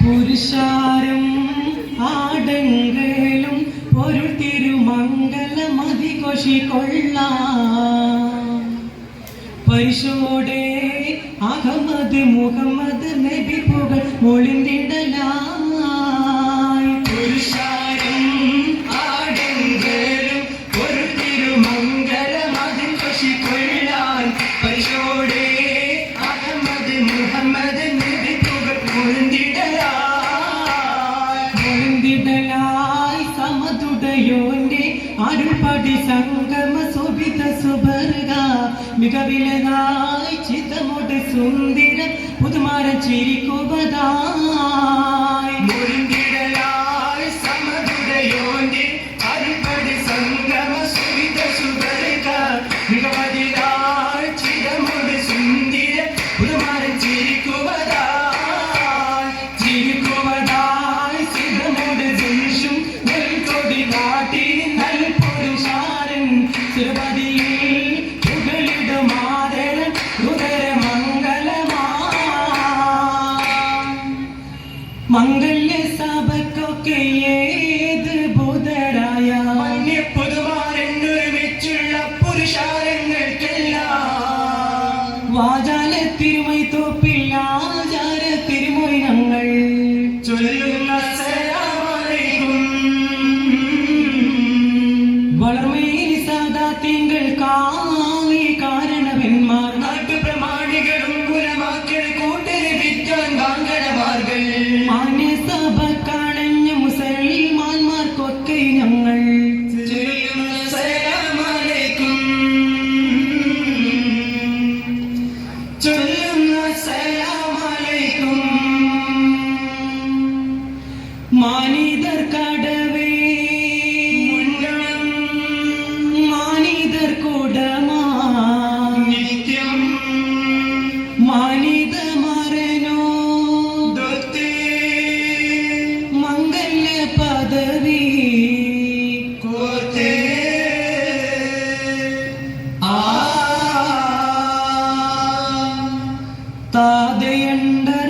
പുരുഷാരം ആടങ്ങളും ഒരു തിരുമംഗലമതിഘോഷിക്കൊള്ളാം. പരിശോടെ അഹമ്മദ് മുഹമ്മദ് നബി പുകൾ മൊളിന്തിടലായി. പുരുഷാരം ആടങ്ങളും ഒരു തിരുമംഗലമതിഘോഷിക്കൊള്ളാൻ. പരിശോടെ അഹമ്മദ് മുഹമ്മദ് നബി പുകൾ മൊളിന്തിടലായി. സമതുടയോന്റെ അരുൾപടി സംഗമ ശോഭിത സുബർഗ മികവിലതായി ചിതമോട് സുന്ദര പുതുമാരൻ ചിരിക്കുവതായി. മൊളിന്തിടലായി സമതുടയോന്റെ അരുൾപടി സംഗമ ശോഭിത സുബർഗ മികവിലതായി ചിതമോട് സുന്ദര പുതുമാരൻ ചിരിക്കുവതായി. ചിരിക്കുവതായി ചിതമോട് ജനിഷും നെൽക്കൊടി കാട്ടി നൽപുരുഷാരൻ തിരുപതിയിൽ പുകളിടും ആദരൻ ഉദര മംഗല്യ സഭക്കൊക്കെ ഏത് ബോധരായ പുതുമാരെന്നൊരുമിച്ചുള്ള പുരുഷാരങ്ങൾക്കെല്ലാം വാചാല തിരുമൈ തോപ്പിൽ ആചാര തിരുമൊഴിനങ്ങൾ ചൊല്ലുന്ന വളർമേലി സാദാത്യങ്ങൾ കാവി കാരണവന്മാർ നാട്ടുപ്രമാണികളും ഗുണമാക്കൾ കൂട്ടര് വിദ്വാൻ വാങ്കടമാർകൾ മാന്യസഭ കാണഞ്ഞ മുസൽമാന്മാർക്കൊക്കെ ഞങ്ങൾ ചൊല്ലുന്ന സലാമലൈക്കും. മാനിതർ കടവേ മാനിതർ കൂടമാ നിത്യം മാനിത മരനോ മംഗല്യ പദവി കോർത്തേ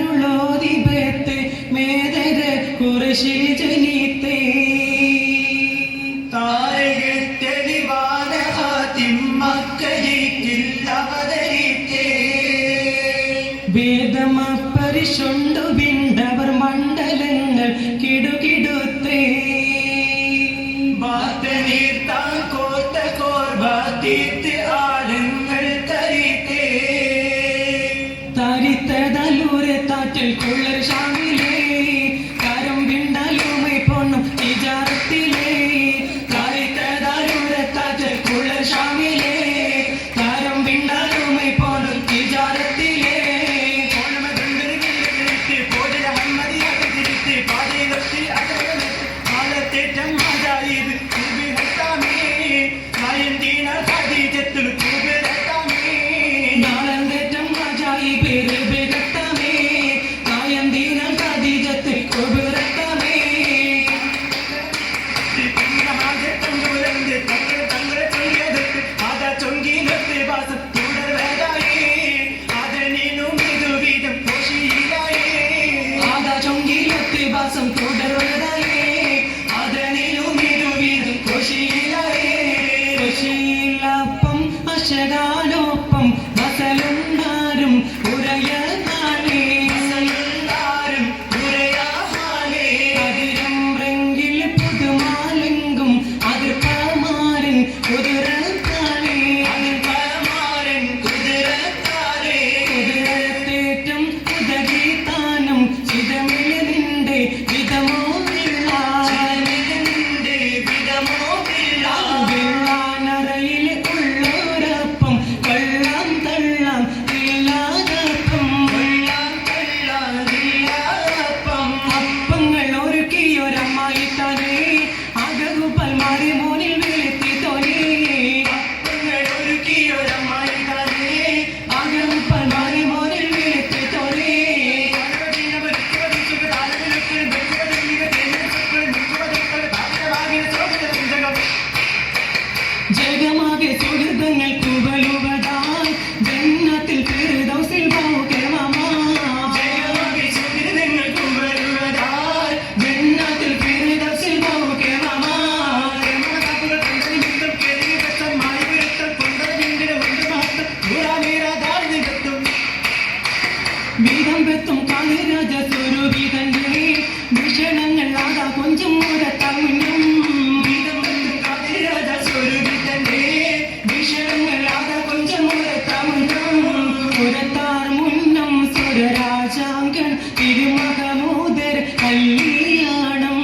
താതയണ്ടരുളോദിപത്തെ മേദര കുറശിൽ ജനിത്തേ താരകത്തെളിവാന ഹാത്തിം മക്കരിക്കില്ലവതരിത്തേ വേദമ പരിശുണ്ടു വിണ്ടവർ മണ്ഡലങ്ങൾ കിടുകിടുത്തേ ബാത്തനീർത്താൻ കോർത്ത കോർബാത്തീത്ത് ആലങ്ങൾ തരിത്തേ തരിത്തതലൂരെ താറ്റിൽ കൊള്ളർ ഷാമിലേ കരം വിണ്ടലുമൈ പൊണ്ണും തിജാറത്തിലേ തരിത്തതലൂരെ താറ്റിൽ കൊള്ളർ ഷാമിലേ കരം വിണ്ടലുമൈ പൊണ്ണും തിജാറത്തിലേ തിരുമഹമൂദർ കല്യാണം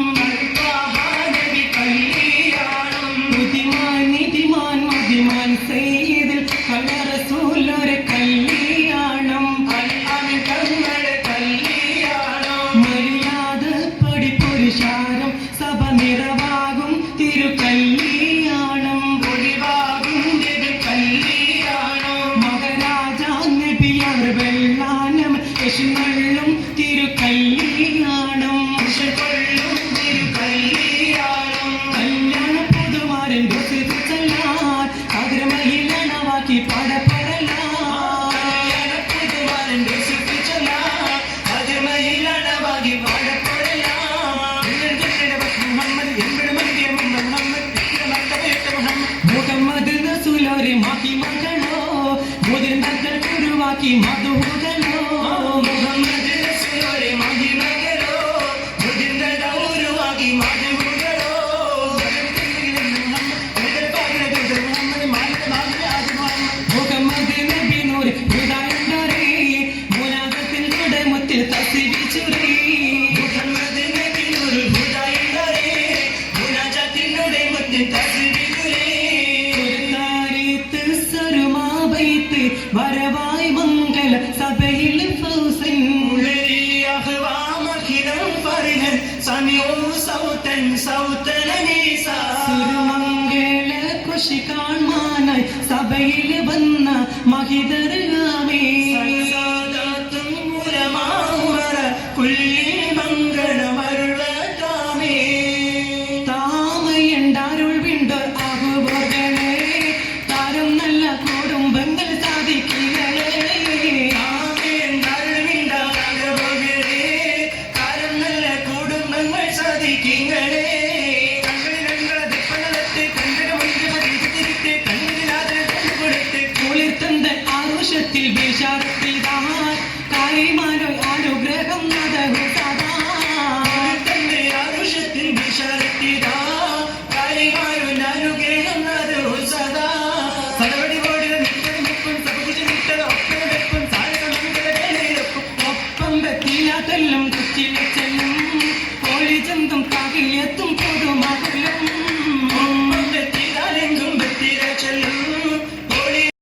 നബി കല്യാണം ബുദ്ധിമാൻ നിധിമാൻ മതിമാൻ സയ്യിദുൽ റസൂലൊരു കല്യാണം തങ്ങളുടെ കല്യാണം മര്യാദപ്പടി പുരുഷാരം സഭ നിറവാകും തിരുകല്യാണം ഒഴിവാകും തിരുകല്യാണം മഹാരാജാ നബിയർ വെള്ളാനം യശുനള്ളും തിരുകല്യാണം കൊള്ളും തിരുകല്യാണം കല്യാണ പുതുമാരൻ ചെല്ലാൻ അഗ്രമഹിളണവാക്കി പാടപ്പെടലാ കല്യാണ പുതുമാരൻ അഗ്രമഹിളണവാക്കി പാടപ്പെടലാ മുഹമ്മദ് റസൂലൊരു മഹിമകളോ മുതിർന്നകൾ കുരുവാക്കി മധുകളോ മുഹമ്മദ് റസൂലൊരു മഹിമകളോ മുതിർന്നകൾ കുരുവാക്കി മധുകളോ മുഹമ്മദ് നബി നൂർ ഹൃദയണ്ടരേ മുനാദത്തിൽ കുടമുത്തിൽ തസിവിച്ചുരേ മുഹമ്മദ് നബി നൂർ ഹൃദയണ്ടരേ മുനാദത്തിൽ കുടമുത്തിൽ തസിവിച്ചുരേ സരുമാബൈത്ത് വരവായി മംഗല സഭയിൽ ഫൗസൻ സുരമംഗല കൃഷി കാണാനായി സഭയിൽ വന്ന മഹിതർഗാമേ